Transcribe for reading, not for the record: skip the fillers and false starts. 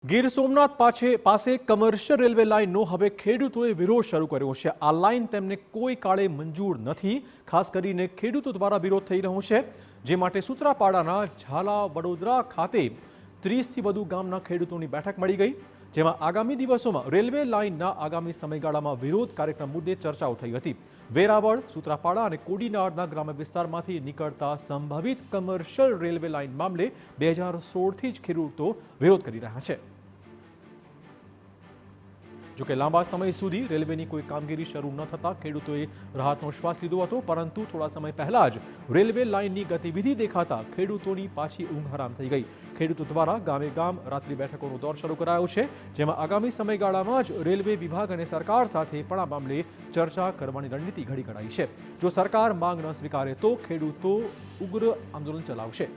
ગીર સોમનાથ પાસે commercial railway લાઇનનો હવે ખેડૂતોએ વિરોધ શરૂ કર્યો છે। આ લાઇન તેમને કોઈ કાળે મંજૂર નથી। ખાસ કરીને ખેડૂતો દ્વારા વિરોધ થઈ રહ્યો છે, જે માટે સૂત્રાપાડાના ઝાલા વડોદરા ખાતે 30થી વધુ ગામના ખેડૂતોની બેઠક મળી ગઈ, જેમાં આગામી દિવસોમાં રેલવે લાઇનના આગામી સમયગાળામાં વિરોધ કાર્યક્રમ મુદ્દે ચર્ચાઓ થઈ હતી। વેરાવળ, સૂત્રાપાડા અને કોડીનારના ગ્રામ્ય વિસ્તારમાંથી નીકળતા સંભવિત કમર્શિયલ રેલવે લાઇન મામલે 2016થી જ ખેડૂતો વિરોધ કરી રહ્યા છે। જોકે લાંબા સમય સુધી રેલવેની કોઈ કામગીરી શરૂ ન થતા ખેડૂતોએ રાહતનો શ્વાસ લીધો હતો, પરંતુ થોડા સમય પહેલા જ રેલવે લાઇનની ગતિવિધિ દેખાતા ખેડૂતોની પાછી ઊંઘ હરામ થઈ ગઈ। ખેડૂતો દ્વારા ગામે ગામ રાત્રિ બેઠકોનો દોર શરૂ કરાયો છે, જેમાં આગામી સમયગાળામાં જ રેલવે વિભાગ અને સરકાર સાથે પણ આ મામલે ચર્ચા કરવાની રણનીતિ ઘડી કઢાઈ છે। જો સરકાર માંગ ન સ્વીકારે તો ખેડૂતો ઉગ્ર આંદોલન ચલાવશે।